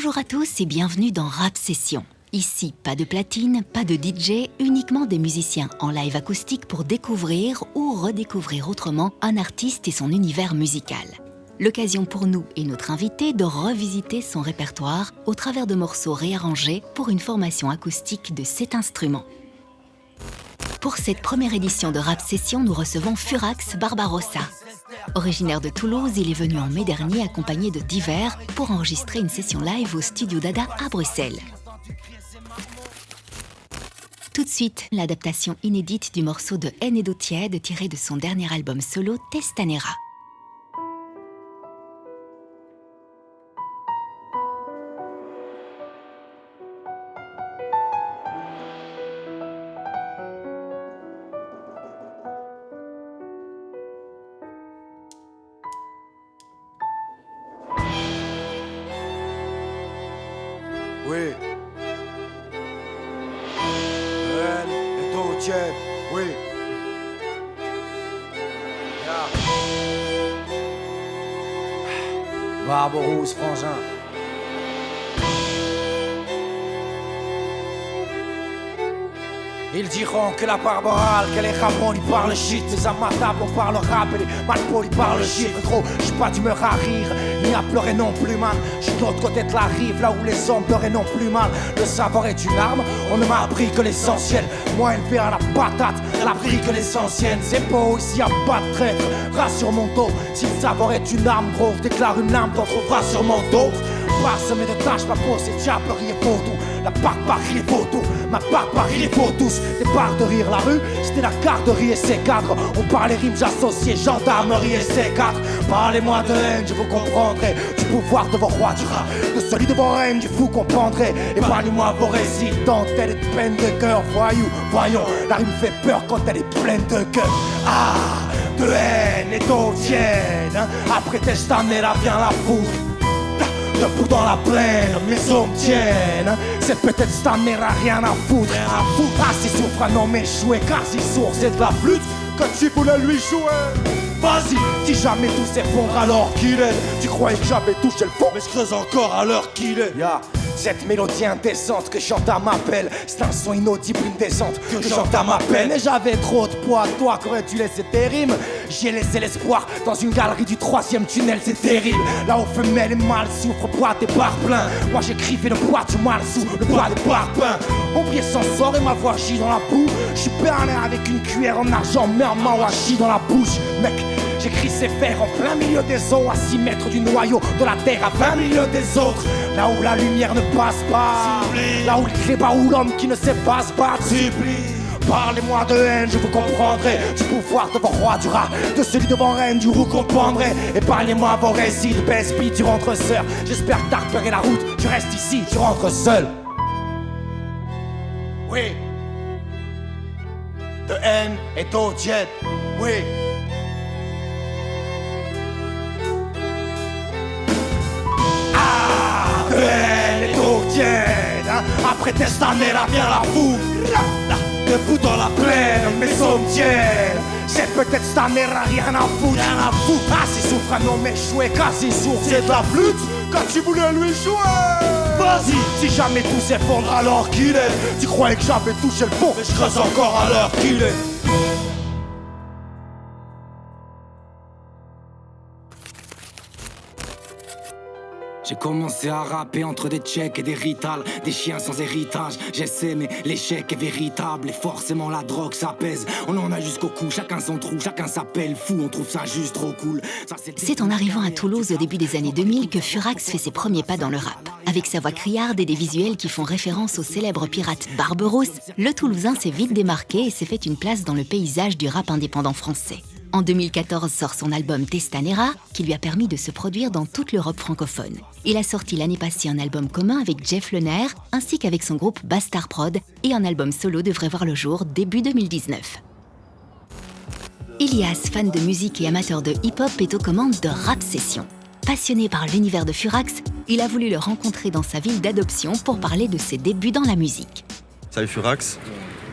Bonjour à tous et bienvenue dans Rap Session. Ici, pas de platine, pas de DJ, uniquement des musiciens en live acoustique pour découvrir ou redécouvrir autrement un artiste et son univers musical. L'occasion pour nous et notre invité de revisiter son répertoire au travers de morceaux réarrangés pour une formation acoustique de cet instrument. Pour cette première édition de Rap Session, nous recevons Furax Barbarossa. Originaire de Toulouse, il est venu en mai dernier accompagné de Divers pour enregistrer une session live au Studio Dada à Bruxelles. Tout de suite, l'adaptation inédite du morceau de Haine et d'eau tiède tiré de son dernier album solo Testanera. Oui. Haine et d'eau tiède, oui. Barberousse, frangin. Ils diront que la barbarale, qu'elle est rabon, ils parlent shit. Mais à ma table, on parle rap et les malpolis parlent shit. Gros, j'suis pas d'humeur à rire, ni à pleurer non plus, man. J'suis de l'autre côté de la rive, là où les hommes pleuraient non plus mal. Le savoir est une arme, on ne m'a appris que l'essentiel. Moi, élevé à la patate, elle a appris que l'essentiel. C'est beau, ici y'a pas de traître, rassure mon dos. Si le savoir est une arme, gros, déclare une arme, t'en trouveras sûrement d'autres. Parsemé de tâches, ma peau, c'est diablerie et pour tout. La barbarie est pour tout, ma barbarie est pour tous. Des barres de rire, la rue, c'était la garderie et ses cadres. On parle les rimes, j'associais gendarmerie et ses cadres. Parlez-moi de haine, je vous comprendrai. Du pouvoir de vos rois du rat, de celui de vos reines, je vous comprendrai. Épargnez-moi vos récits, dentelle et de peine de cœur. Voyons, la rime fait peur quand elle est pleine de cœur. Ah, de haine et d'eau tiède, hein. Après Testanera vient la foudre. Debout dans la plaine, mes hommes tiennent. C'est peut-être cette année, rien à foutre. Assez souffre un homme échoué, quasi sourd, c'est de la flûte que tu voulais lui jouer. Vas-y, si jamais tout s'effondre alors qu'il est. Tu croyais que j'avais touché le fond, mais je creuse encore à l'heure qu'il est. Cette mélodie indécente que chante à ma pelle, c'est un son inaudible, une descente que chante à ma peine. Et j'avais trop de poids, toi qu'aurais-tu laissé tes rimes? J'ai laissé l'espoir dans une galerie du 3e tunnel, c'est terrible. Là où femelles et mâles souffrent, bois des bars pleins. Moi j'écrivais le poids du mal sous le poids des parpaings. Mon pied s'en sort et ma voix gît dans la boue. J'suis berné avec une cuillère en argent, mais un mawashi dans la bouche. Mec, j'écris ces vers en plein milieu des eaux, à 6 mètres du noyau de la terre, à 20 milieux des autres. Là où la lumière ne passe pas, là où le clébat ou l'homme qui ne sait pas se battre supplie. Parlez-moi de haine, je vous comprendrai. Du pouvoir de vos rois du rat, de celui de vos reines, du vous comprendrai. Et parlez-moi vos récits de Bespi, tu rentres sœur. J'espère que t'as repéré la route, tu restes ici, tu rentres seul. Oui. De haine et d'eau tiède, oui. De haine et d'eau tiède, hein. Après Testanera vient la foudre. Debout dans la plaine, mes hommes tiennent. C'est peut-être Testanera, rien à foutre. Assez souffre un homme échoué, quasi sourd, c'est de la flûte quand tu voulais lui jouer. Vas-y, si jamais tout s'effondre alors qu'il est. Tu croyais que j'avais touché le fond, mais je creuse encore à l'heure qu'il est. J'ai commencé à rapper entre des tchèques et des ritals, des chiens sans héritage. J'essaie mais l'échec est véritable et forcément la drogue ça pèse. On en a jusqu'au cou, chacun son trou, chacun s'appelle fou. On trouve ça juste trop cool. C'est en arrivant à Toulouse au début des années 2000 que Furax fait ses premiers pas dans le rap. Avec sa voix criarde et des visuels qui font référence au célèbre pirate Barberousse, le Toulousain s'est vite démarqué et s'est fait une place dans le paysage du rap indépendant français. En 2014 sort son album Testanera, qui lui a permis de se produire dans toute l'Europe francophone. Il a sorti l'année passée un album commun avec Jeff Lener, ainsi qu'avec son groupe Bastard Prod, et un album solo devrait voir le jour début 2019. Ilias, fan de musique et amateur de hip-hop, est aux commandes de Rap Session. Passionné par l'univers de Furax, il a voulu le rencontrer dans sa ville d'adoption pour parler de ses débuts dans la musique. Salut Furax,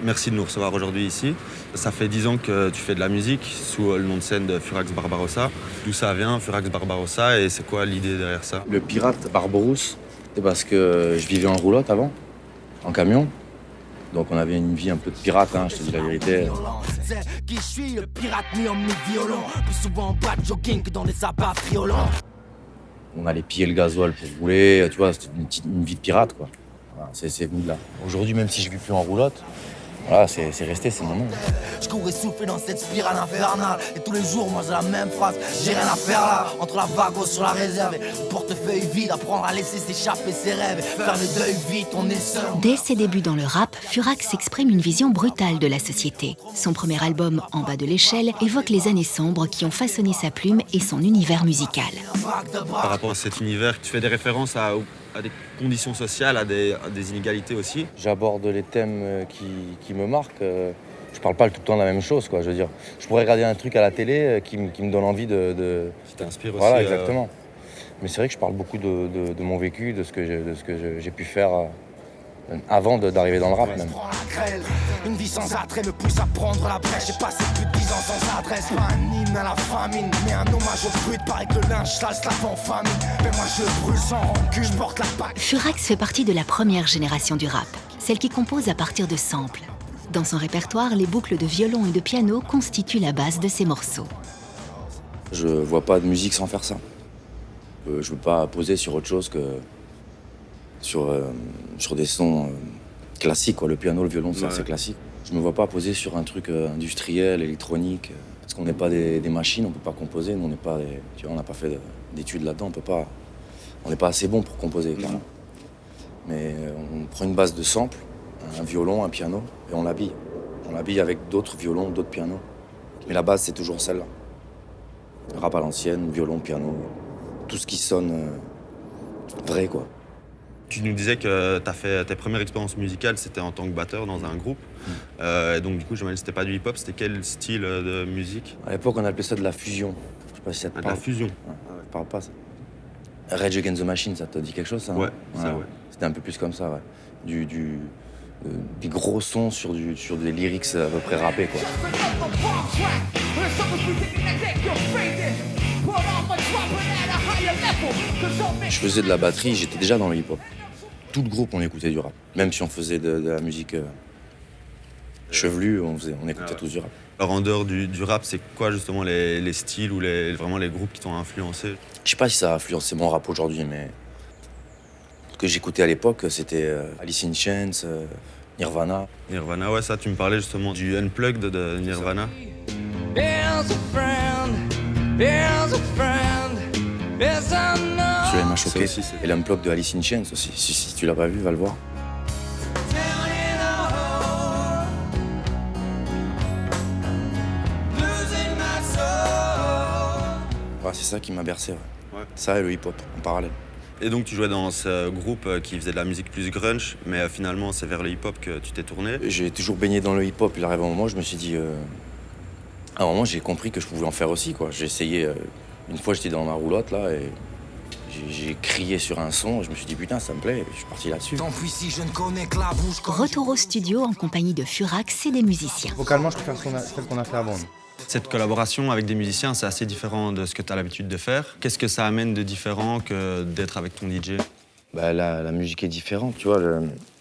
merci de nous recevoir aujourd'hui ici. Ça fait 10 ans que tu fais de la musique sous le nom de scène de Furax Barbarossa. D'où ça vient, Furax Barbarossa, et c'est quoi l'idée derrière ça? Le pirate Barberousse, C'est parce que je vivais en roulotte avant, en camion. Donc on avait une vie un peu de pirate, hein, je te dis la vérité. Qui je suis, le pirate mis en mi-violon. Plus souvent en bas de jogging que dans les abats friolants. On allait piller le gasoil pour rouler, tu vois, c'était une vie de pirate, quoi. Voilà, c'est venu de là. Aujourd'hui, même si je vis plus en roulotte, voilà, c'est resté, c'est mon nom. Je cours essoufflé dans cette spirale infernale. Et tous les jours, moi j'ai la même phrase. J'ai rien à faire là, entre la vague sur la réserve. Et le portefeuille vide, apprendre à laisser s'échapper ses rêves. Faire le deuil vite, on est seul. Dès ses débuts dans le rap, Furax exprime une vision brutale de la société. Son premier album, En bas de l'échelle, évoque les années sombres qui ont façonné sa plume et son univers musical. Par rapport à cet univers, tu fais des références à des conditions sociales, à des inégalités aussi. J'aborde les thèmes qui me marquent. Je parle pas tout le temps de la même chose, quoi. Je veux dire, je pourrais regarder un truc à la télé qui me donne envie de... Qui t'inspire aussi. Voilà, exactement. Mais c'est vrai que je parle beaucoup de mon vécu, de ce que j'ai pu faire avant d'arriver dans le rap, même. Une vie sans attrait me pousse à prendre la brèche. J'ai passé plus de 10 ans sans adresse. Pas un hymne à la famine, mais un hommage au brut. Paraît que le linge sale se lave en famille. Mais moi je brûle sans rancune, je porte la patte. Furax fait partie de la première génération du rap, celle qui compose à partir de samples. Dans son répertoire, les boucles de violon et de piano constituent la base de ses morceaux. Je vois pas de musique sans faire ça. Je veux pas poser sur autre chose que sur des sons classiques, quoi. Le piano, le violon, ça, c'est classique. Je me vois pas poser sur un truc industriel, électronique, parce qu'on n'est pas des machines, on peut pas composer. Nous, on n'est pas tu vois, on n'a pas fait d'études là-dedans, on n'est pas assez bon pour composer, clairement. Mais on prend une base de samples, un violon, un piano, et on l'habille. On l'habille avec d'autres violons, d'autres pianos. Mais la base, c'est toujours celle-là. Rap à l'ancienne, violon, piano, tout ce qui sonne vrai, quoi. Tu nous disais que tu as fait tes premières expériences musicales, c'était en tant que batteur dans un groupe. Donc du coup, je me disais, c'était pas du hip-hop, c'était quel style de musique? À l'époque, on appelait ça de la fusion. Je sais pas si ça te parle. De la fusion? Ouais, ça parle pas, ça. Rage Against the Machine, ça te dit quelque chose, ça? Ouais, hein? ça, ouais. C'était un peu plus comme ça, ouais. Des gros sons sur des lyrics à peu près rappés, quoi. Je faisais de la batterie, j'étais déjà dans le hip-hop. Tout le groupe, on écoutait du rap. Même si on faisait de la musique chevelue, on écoutait tous du rap. Alors en dehors du rap, c'est quoi justement les styles ou vraiment les groupes qui t'ont influencé? Je sais pas si ça a influencé mon rap aujourd'hui, mais ce que j'écoutais à l'époque, c'était Alice in Chains, Nirvana. Nirvana, ouais, ça, tu me parlais justement du Unplugged de Nirvana. Celui-là m'a choqué. Et l'Unplugged de Alice in Chains aussi. Si tu l'as pas vu, va le voir. Ouais, c'est ça qui m'a bercé. Ouais. Ça et le hip-hop en parallèle. Et donc tu jouais dans ce groupe qui faisait de la musique plus grunge, mais finalement c'est vers le hip-hop que tu t'es tourné. J'ai toujours baigné dans le hip-hop, il arrive un moment, je me suis dit... À un moment, j'ai compris que je pouvais en faire aussi, quoi. J'ai essayé... Une fois, j'étais dans ma roulotte, là, et j'ai crié sur un son, je me suis dit, putain, ça me plaît, et je suis parti là-dessus. Tant pis si je ne connais que la bouche. Retour au studio en compagnie de Furax et des musiciens. Vocalement, je préfère celle qu'on a fait avant. Cette collaboration avec des musiciens, c'est assez différent de ce que tu as l'habitude de faire. Qu'est-ce que ça amène de différent que d'être avec ton DJ? Bah, la musique est différente, tu vois.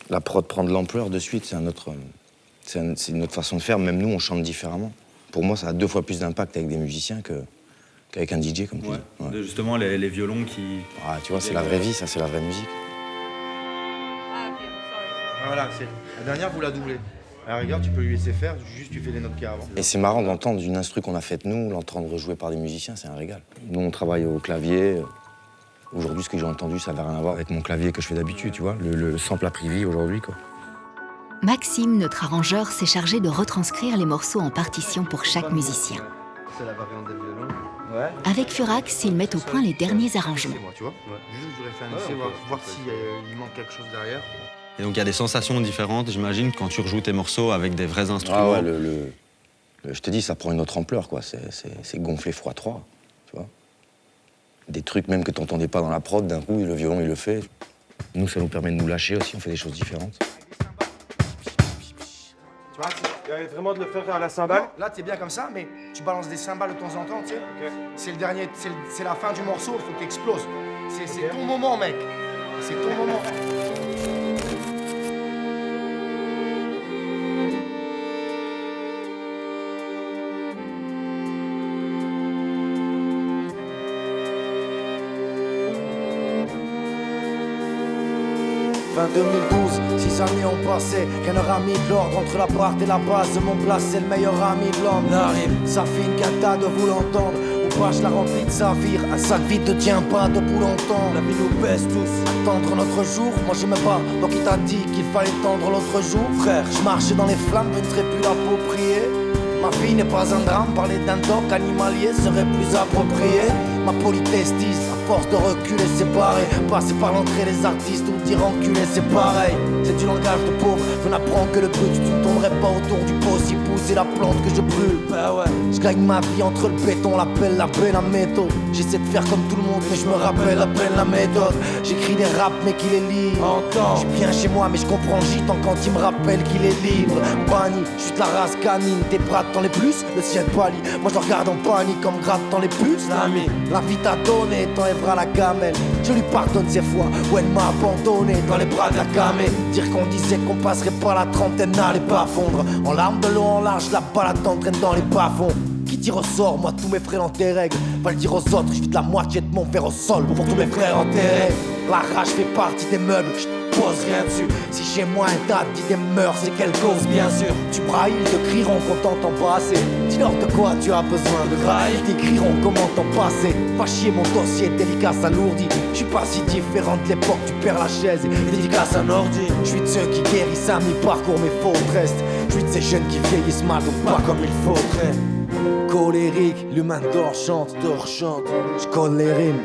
La prod prend de l'ampleur de suite, c'est une autre façon de faire. Même nous, on chante différemment. Pour moi, ça a 2 fois plus d'impact avec des musiciens qu'avec un DJ, comme tu dis. Ouais. Justement, les violons qui... Ah, tu vois, c'est la vraie vie, ça, c'est la vraie musique. Ah, voilà, la dernière, vous la doublez. À la rigueur, tu peux lui laisser faire, juste tu fais les notes qu'il y a avant. Et c'est marrant d'entendre une instru qu'on a faite nous, l'entendre rejouer par des musiciens, c'est un régal. Nous, on travaille au clavier. Aujourd'hui, ce que j'ai entendu, ça n'avait rien à voir avec mon clavier que je fais d'habitude, tu vois. Le sample a pris vie aujourd'hui, quoi. Maxime, notre arrangeur, s'est chargé de retranscrire les morceaux en partition pour chaque musicien. C'est la variante des violons. Ouais. Avec Furax, ils mettent au point les derniers arrangements. Tu vois, juste je voudrais faire un essai, voir s'il manque quelque chose derrière. Et donc il y a des sensations différentes, j'imagine, quand tu rejoues tes morceaux avec des vrais instruments. Ah ouais, je te dis, ça prend une autre ampleur, quoi. C'est gonflé x3, tu vois. Des trucs même que tu n'entendais pas dans la prod, d'un coup, le violon, il le fait. Nous, ça nous permet de nous lâcher aussi, on fait des choses différentes. Tu vois, vraiment de le faire à la cymbale. Là, t'es bien comme ça, mais tu balances des cymbales de temps en temps, tu sais. Okay. C'est le dernier, c'est la fin du morceau, il faut que t'exploses. C'est ton moment, mec. c'est ton moment. Fin 2012, 6 années ont passé, rien n'aura mis de l'ordre entre la part et la base de mon place, c'est le meilleur ami de l'homme. N'arrive, ça fait une cata de vous l'entendre. Ou pas, je la remplis de saphir, un sac vide ne tient pas debout longtemps. La vie nous pèse tous, attendre notre jour, moi je me bats. Donc il t'a dit qu'il fallait tendre l'autre jour. Frère, je marchais dans les flammes, je ne serais plus là pour prier. Ma vie n'est pas un drame, parler d'un doc animalier serait plus approprié. Ma politesse dise, à force de reculer c'est pareil. Passer par l'entrée des artistes ou dire enculé c'est pareil. C'est du langage de pauvre, je n'apprends que le but. Tu ne tournerais pas autour du pot si pousser la plante que je brûle. Bah ouais, je gagne ma vie entre le béton, la pelle, la peine, la méthode. J'essaie de faire comme tout le monde mais je me rappelle à peine la méthode. J'écris des raps mais qui les lit. Je suis bien chez moi mais je comprends le gitan quand il me rappelle qu'il est libre. Banni, je suis de la race canine, tes bras dans les plus, le ciel pâlit. Moi je le regarde en panique comme gratte dans les puces. La vie t'a donné, t'enlèveras la gamelle. Je lui pardonne ces fois où elle m'a abandonné dans les bras de la camée. Dire qu'on disait qu'on passerait pas la trentaine n'allait pas fondre. En larmes de l'eau en large, la balade t'entraîne dans les bas-fonds. Qui tire au sort, moi tous mes frères dans tes règles. Va le dire aux autres, je vis de la moitié de mon fer au sol pour tous mes frères enterrés. La rage fait partie des meubles, je pose rien dessus. Si chez moi un tas d'idées meurt, c'est qu'elle cause bien sûr. Tu brailles, ils te crieront qu'on t'entend passer. Dis-leur de quoi tu as besoin de graille. Ils t'écriront comment t'en passer. Va chier mon dossier, délicat s'alourdit. Je suis pas si différent de l'époque, tu perds la chaise et dédicace un ordi. Je suis de ceux qui guérissent à mi-parcours mes fautes restent. Je suis de ces jeunes qui vieillissent mal, donc pas comme il faudrait. Colérique, l'humain dort chante. Je colle les rimes.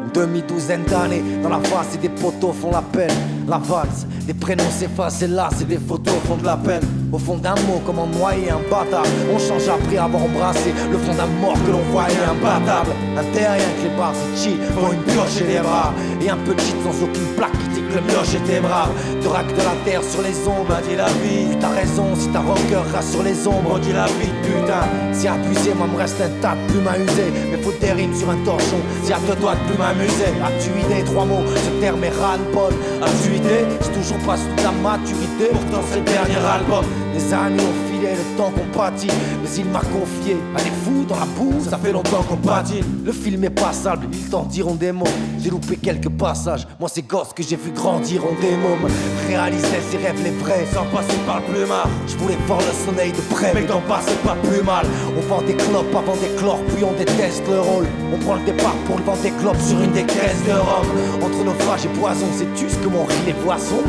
Une demi-douzaine d'années, dans la face et des poteaux font la peine. La valse, des prénoms s'effacent et là c'est des photos font de la peine. Au fond d'un mot, comment noyer un bâtard. On change après avoir embrassé le fond d'un mort que l'on voyait imbattable. Un terrien que les barzichi font une pioche et des bras. Et un petit sans aucune plaque qui dit que le mioche était brave. De rack de la terre sur les ombres, dit la vie. T'as raison, si ta rocker reste sur les ombres, dit la vie, putain. Si abusé, moi me reste un tas de plumes à user. Mais faut des rimes sur un torchon, si à deux doigts de plumes amuser. As-tu idée, trois mots, ce terme est ras-le-bol. As-tu idée, j'ai toujours pas sous la maturité. Pourtant c'est le dernier album. Les années ont filé, le temps qu'on pâtit. Mais il m'a confié à des fous dans la boue, ça fait longtemps qu'on patine. Le film est passable, ils t'en diront des mots. J'ai loupé quelques passages, moi ces gosses que j'ai vu grandir ont des mômes. Réaliser ses rêves les vrais, sans passer par le plumard. Je voulais voir le soleil de près, mais t'en passes pas plus mal. On vend des clopes avant des chlores, puis on déteste le rôle. On prend le départ pour le vendre des clopes sur une des caisses de rhum. Entre naufrage et poison, sais-tu ce que m'ont ri les poissons?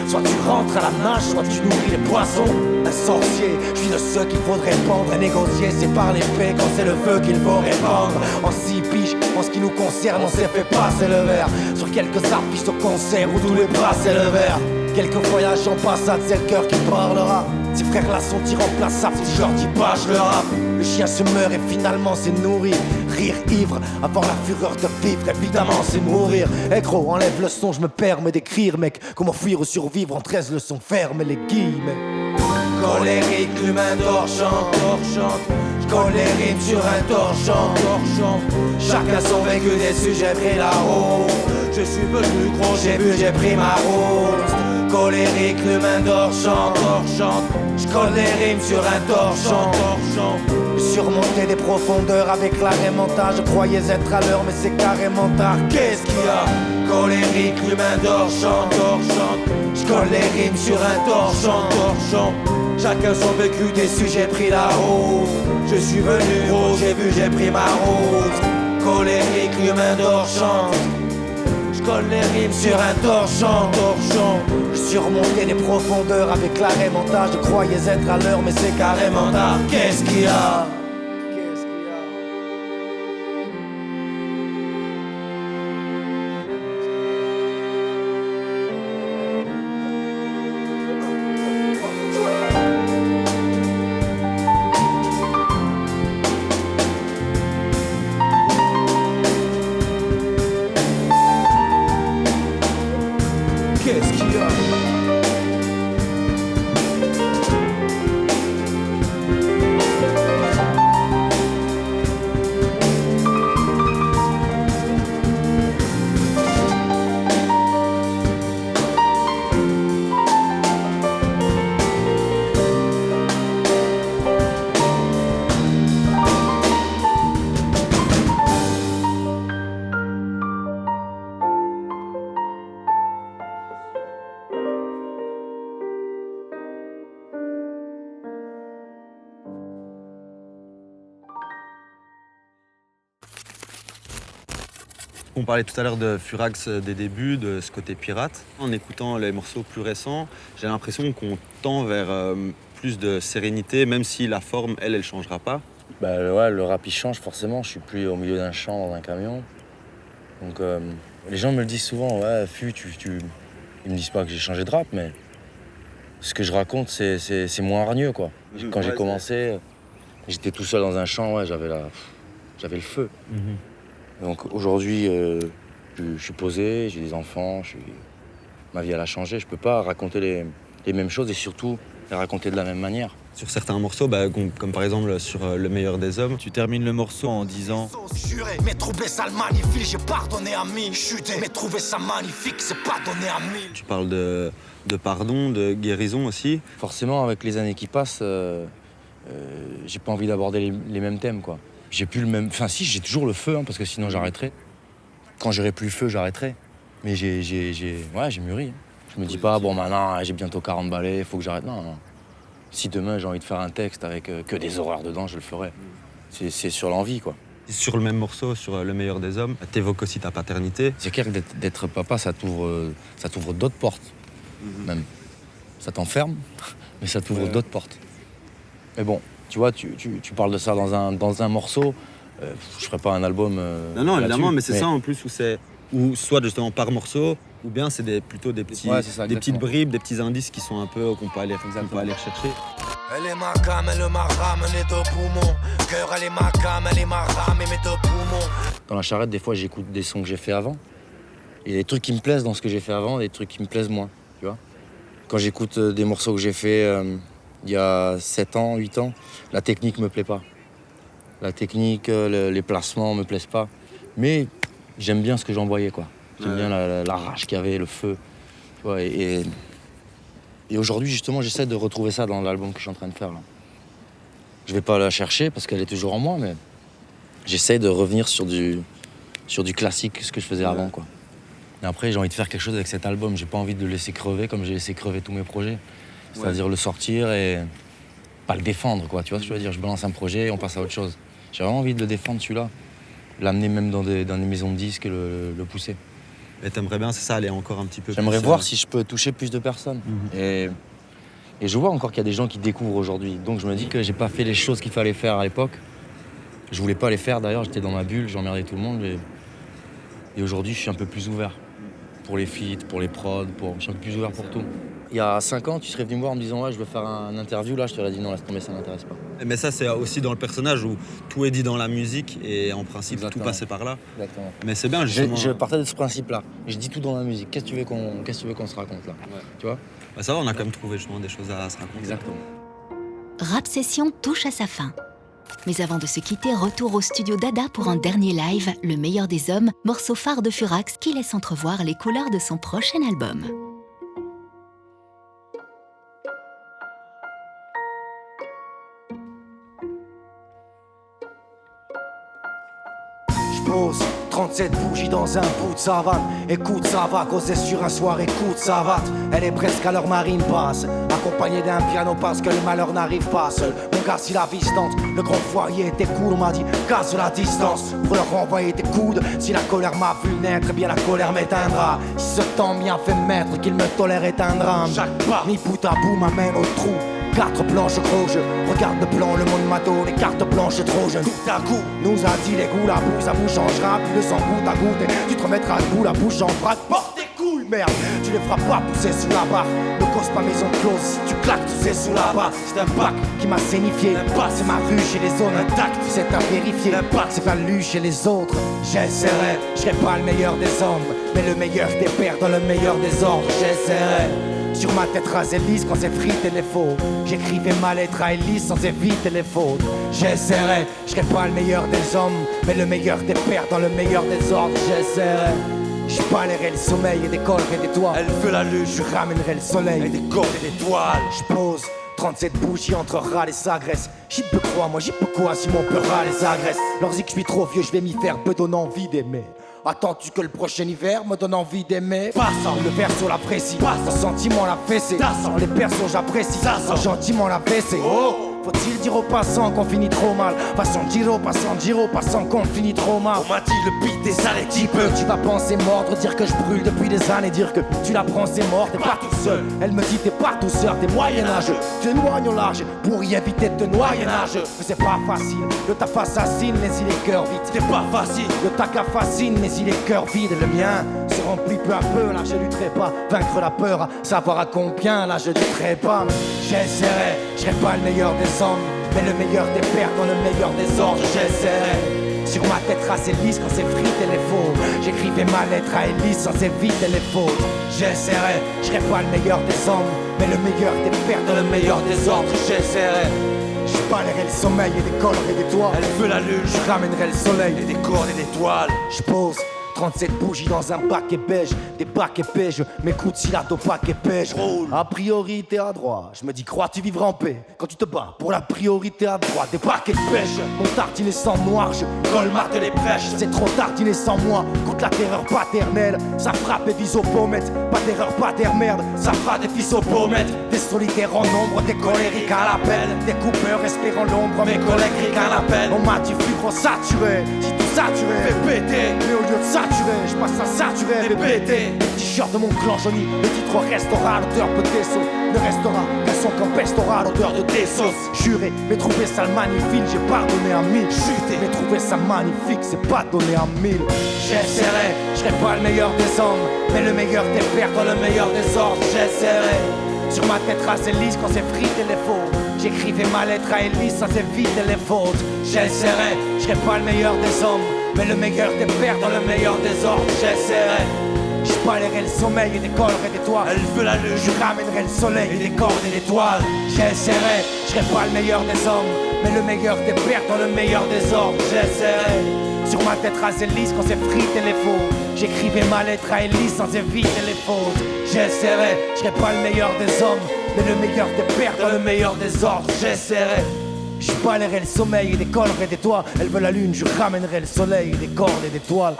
Soit tu rentres à la nage, soit tu nourris les poissons. Un sorcier, je suis de ceux qu'il faudrait pendre et négocier. C'est par l'épée quand c'est le feu qu'il faut répandre. En 6 piges, en ce qui nous concerne, on s'est fait passer le verre. Sur quelques artistes au concert où tous les bras c'est le verre. Quelques voyages en passade, c'est le cœur qui parlera. Ces frères-là sont irremplaçables, si je leur dis pas, je le rappe. Le chien se meurt et finalement c'est nourrir. Rire ivre, avoir la fureur de vivre, évidemment c'est mourir. Eh gros, enlève le son, je me permets d'écrire, mec. Comment fuir ou survivre en 13 leçons, ferme les guillemets. Colérique, l'humain torchant. J'colle les rimes sur un torchant. Chacun son vécu, des sujets pris la route. Je suis venu gros, j'ai vu, j'ai pris ma route. Colérique, l'humain torchant. J'colle les rimes sur un torchant. Surmonter des profondeurs avec l'agrémentage. Je croyais être à l'heure mais c'est carrément tard. Qu'est-ce qu'il y a? Colérique, l'humain torchant. J'colle les rimes sur un torchant. Chacun son vécu, des sujets pris la route. Je suis venu gros, j'ai vu, j'ai pris ma route. Colérique, l'humain torchant. J'colle les rimes sur un torchant. Je surmontais des profondeurs avec l'agrémentage. Je croyais être à l'heure mais c'est carrément tard. Qu'est-ce qu'il y a? On parlait tout à l'heure de Furax des débuts, de ce côté pirate. En écoutant les morceaux plus récents, j'ai l'impression qu'on tend vers plus de sérénité, même si la forme, elle changera pas. Bah ouais, le rap il change forcément, je suis plus au milieu d'un champ dans un camion. Donc les gens me le disent souvent, ouais, Fu, ils me disent pas que j'ai changé de rap, mais ce que je raconte, c'est moins hargneux, quoi. Quand j'ai commencé, j'étais tout seul dans un champ, ouais, j'avais le feu. Donc aujourd'hui, je suis posé, j'ai des enfants, ma vie elle a changé, je peux pas raconter les mêmes choses et surtout les raconter de la même manière. Sur certains morceaux, comme par exemple sur Le meilleur des hommes, Tu termines le morceau en disant Juré, mais trouver ça le magnifie, j'ai pardonné à mille. Chuté, mais trouver ça magnifique, c'est pardonner à mille. tu parles de pardon, de guérison aussi. Forcément, avec les années qui passent, j'ai pas envie d'aborder les mêmes thèmes, quoi. J'ai plus le même... Enfin si, j'ai toujours le feu, hein, parce que sinon j'arrêterais. Quand j'aurai plus le feu, j'arrêterai. Mais j'ai mûri. Je me dis pas, bon maintenant, j'ai bientôt 40 balais, il faut que j'arrête. Non. Si demain j'ai envie de faire un texte avec que des horreurs dedans, je le ferai. C'est sur l'envie, quoi. Sur le même morceau, sur Le meilleur des hommes, t'évoques aussi ta paternité. C'est clair que d'être papa, ça t'ouvre d'autres portes, même. Ça t'enferme, mais ça t'ouvre d'autres portes. Mais bon, tu vois, tu parles de ça dans un morceau, je ferai pas un album Non, évidemment, mais là-dessus, c'est ça en plus où soit justement par morceau, ou bien c'est plutôt des petites bribes, des petits indices qui sont un peu qu'on peut aller rechercher. Elle est ma cam, elle m'a ramené de poumons. Cœur, elle est ma cam, elle est ma rame et mes deux poumons. Dans la charrette, des fois, j'écoute des sons que j'ai fait avant. Il y a des trucs qui me plaisent dans ce que j'ai fait avant, des trucs qui me plaisent moins, tu vois. Quand j'écoute des morceaux que j'ai fait il y a 7 ans, 8 ans, la technique me plaît pas. La technique, les placements me plaisent pas. Mais j'aime bien ce que j'envoyais, quoi. J'aime bien la rage qu'il y avait, le feu. Tu vois, et aujourd'hui, justement, j'essaie de retrouver ça dans l'album que je suis en train de faire, là. Je vais pas la chercher parce qu'elle est toujours en moi, mais j'essaie de revenir sur du classique, ce que je faisais avant, quoi. Et après, j'ai envie de faire quelque chose avec cet album. J'ai pas envie de le laisser crever comme j'ai laissé crever tous mes projets. C'est-à-dire le sortir et pas le défendre, quoi. Tu vois ce que je veux dire? Je balance un projet et on passe à autre chose. J'ai vraiment envie de le défendre, celui-là. L'amener même dans des maisons de disques et le pousser. Et t'aimerais bien, c'est ça, aller encore un petit peu J'aimerais plus, voir si je peux toucher plus de personnes. Et je vois encore qu'il y a des gens qui découvrent aujourd'hui. Donc je me dis que j'ai pas fait les choses qu'il fallait faire à l'époque. Je voulais pas les faire d'ailleurs, j'étais dans ma bulle, j'emmerdais tout le monde. Et aujourd'hui, je suis un peu plus ouvert. Pour les feats, pour les prods, je suis un peu plus ouvert pour tout. Il y a 5 ans, tu serais venu me voir en me disant « Ouais, je veux faire un interview ». Là, je t'aurais dit « Non, laisse tomber, ça m'intéresse pas ». Mais ça, c'est aussi dans le personnage où tout est dit dans la musique et en principe, Exactement. tout passait par là. Exactement. Mais c'est bien, justement. Je partais de ce principe-là. Je dis tout dans la musique. Qu'est-ce que tu veux qu'on se raconte là? Tu vois? Bah, ça va, on a quand même trouvé justement des choses à se raconter. Exactement. Rap Session touche à sa fin. Mais avant de se quitter, retour au studio Dada pour un dernier live, Le meilleur des hommes, morceau phare de Furax qui laisse entrevoir les couleurs de son prochain album. J'pose 37 bougies dans un bout de savane. Écoute, ça va causer sur un soir, écoute, ça va. Elle est presque à l'heure marine passe, accompagnée d'un piano parce que le malheur n'arrive pas seul. Mon gars, si la vie se tente, le grand foyer était cool, on m'a dit casse la distance pour leur renvoyer tes coudes. Si la colère m'a vu naître, eh bien la colère m'éteindra. Si ce temps m'y a fait maître, qu'il me tolère est un drame. Chaque pas, mis bout à bout, m'amène au trou. 4 planches gros jeu, regarde le plan, le monde m'a donné carte blanche trop jeune. Coup à coup, nous a dit les goûts, la boue, ça vous changera, plus le sang goutte à goutte. Et tu te remettras debout, la bouche en vrac. Porte tes couilles, merde, tu les feras pas pousser sous la barre. Ne cause pas maison close, si tu claques, tu sais sous la barre. C'est un bac qui m'a scénifié, c'est ma rue chez les zones intactes, c'est à vérifier. C'est pas lu chez les autres, j'essaierai, je serai pas le meilleur des hommes, mais le meilleur des pères dans le meilleur des ordres, j'essaierai. Sur ma tête rasée lisse quand c'est frité les faux. J'écrivais ma lettre à Elise sans éviter les fautes. J'essaierai, je serai pas le meilleur des hommes, mais le meilleur des pères dans le meilleur des ordres. J'essaierai, je balayerai le sommeil et des collerai des toits. Elle veut la lune, je ramènerai le soleil et des corps et des toiles. Je pose 37 bougies entre râles et s'agresse. J'y peux croire, moi j'y peux quoi si mon peur râle et s'agresse. Leur dit que je suis trop vieux, je vais m'y faire peu donne envie d'aimer. Attends-tu que le prochain hiver me donne envie d'aimer? Passant le verso l'apprécie, le sentiment la fessée. Les persos j'apprécie, gentiment la fessée. Oh, Faut-il dire aux passants qu'on finit trop mal? Passant Giro, passant qu'on finit trop mal. On m'a dit le beat est sale et type. Tu vas penser mordre, dire que je brûle depuis des années, dire que tu la prends c'est mort, t'es pas tout seul. Elle me dit t'es pas tout seul, t'es moyen-âgeux. Tu éloignes au large pour y éviter de te noyer nageux. Mais c'est pas facile, le taf assassine mais il est cœur vide. C'est pas facile, le tac fascine mais il est cœur vide. Le mien se remplit peu à peu, là je lutterai pas. Vaincre la peur, savoir à combien, là je lutterai pas. J'essaierai, je serai pas le meilleur des hommes, mais le meilleur des pères dans le meilleur des ordres. J'essaierai. Sur ma tête tracée lisse quand c'est frité les faux. J'écrivais ma lettre à Élise sans éviter les fautes. J'essaierai, je serai pas le meilleur des hommes, mais le meilleur des pères dans le meilleur des ordres. J'essaierai. Je balayerai le sommeil et des colles et des toits. Elle veut la lune, je ramènerai le soleil et des cordes et des toiles. Je pose 37 bougies dans un baquet beige, des baquets beige, mes coups de silat au paquet beige. A priorité à droite, je me dis crois tu vivras en paix quand tu te bats pour la priorité à droite. Des paquets de pêche, mon tartinet sans noir, je colmate les brèches. C'est trop tartiné sans moi, coûte la terreur paternelle. Ça frappe et vise aux pommettes, pas d'erreur, pas d'air merde. Ça fera des fils aux pommettes, des solitaires en nombre, des colériques à l'appel. Des coupeurs espérant l'ombre, mes collègues riques à l'appel. On m'a dit fibres saturé, si tout saturé, fais péter. Mais au lieu de saturé, je passe à saturé, fais péter. T-shirt de mon clan Johnny, le titre restera, l'odeur peut déceau. Ne restera qu'un son qu'un pestera, l'odeur de tes sauces. Juré, mais trouvé ça magnifique, j'ai pardonné à 1000. Chuté, mais trouvé ça magnifique, c'est pas donné à 1000. J'essaierai, je serai pas le meilleur des hommes, mais le meilleur des pères dans le meilleur des ordres. J'essaierai. Sur ma tête tracée lisse quand c'est frité les faux. J'écrivais ma lettre à Élise sans éviter les fautes. J'essaierai, je serai pas le meilleur des hommes, mais le meilleur des pères dans le meilleur des ordres. J'essaierai. Je balayerai le sommeil et des colles et des toits. Elle veut la lune, je ramènerai le soleil et des cordes et des toiles. J'essaierai, je serai pas le meilleur des hommes, mais le meilleur des pères dans le meilleur des ordres. J'essaierai. Sur ma tête rasée lisse quand c'est frité les faux. J'écrivais ma lettre à Élise sans éviter les fautes. J'essaierai, je serai pas le meilleur des hommes, mais le meilleur des pères dans le meilleur des ordres. J'essaierai. Je balayerai le sommeil et des colles et des toits. Elle veut la lune, je ramènerai le soleil et des cordes et des toiles.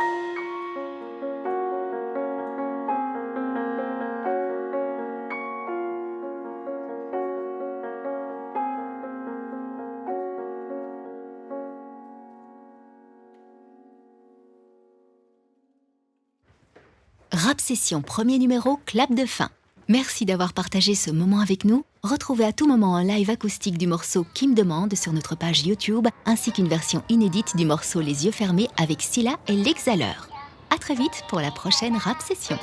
Rap Session, premier numéro, clap de fin. Merci d'avoir partagé ce moment avec nous. Retrouvez à tout moment un live acoustique du morceau Qui me demande sur notre page YouTube, ainsi qu'une version inédite du morceau Les yeux fermés avec Scylla et l'Exhaleur. À très vite pour la prochaine Rap Session.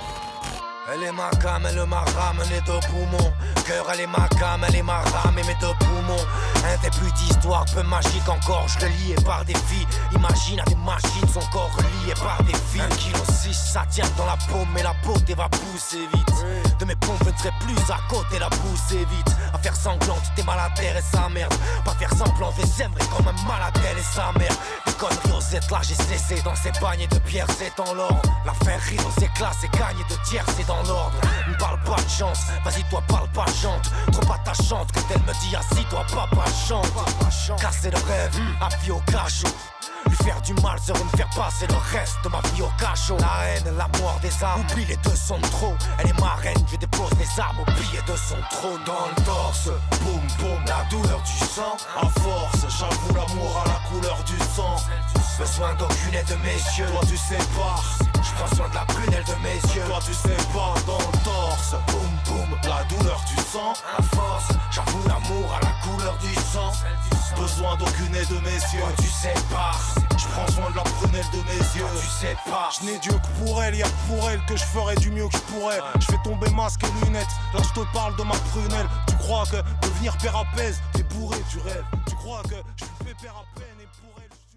Elle est ma cam, elle m'a ramené de poumons. Cœur, elle est ma cam, elle est ma rame et mes deux poumons. Un début d'histoire peu magique encore, je lié par des filles. Imagine à des machines, son corps relié par des fils. 1,6 kg, ça tient dans la paume, mais la beauté va pousser vite. De mes pompes, je ne serai plus à côté, la pousser vite. À faire semblant, tu t'es mal à terre et sa merde. Pas faire semblant, je s'aimerais comme un mal à terre et sa mère. Des conneries aux là j'ai cessé. Dans ces paniers de pierre, c'est en l'or. La faire rire aux éclats, c'est gagner de tiers, c'est dans l'ordre. Ne parle pas de chance, vas-y toi parle pas chante. Trop attachante que elle me dit assis-toi papa chante. Casser le rêve, appui au cachot. Lui faire du mal serait me faire passer le reste de ma vie au cachot. La haine, la mort des âmes, oublie les deux sont trop. Elle est ma reine, je dépose les armes au pied de son trône. Dans le torse, boum boum, la douleur du sang. À force, j'avoue l'amour à la couleur du sang. Besoin d'aucune aide de mes yeux, toi tu sais pas. Je prends soin de la prunelle de mes yeux, toi tu sais pas. Dans le torse, boum boum, la douleur du sang. À force, j'avoue l'amour à la couleur du sang. Besoin d'aucune aide de mes yeux, toi tu sais pas. Je prends soin de la prunelle de mes yeux, toi tu sais pas. Je n'ai Dieu que pour elle, y'a que pour elle que je ferai du mieux que je pourrais. Je fais tomber masque et lunettes, là je te parle de ma prunelle. Tu crois que devenir père apaise, t'es bourré, tu rêves. Tu crois que je suis pépère à peine et pour elle.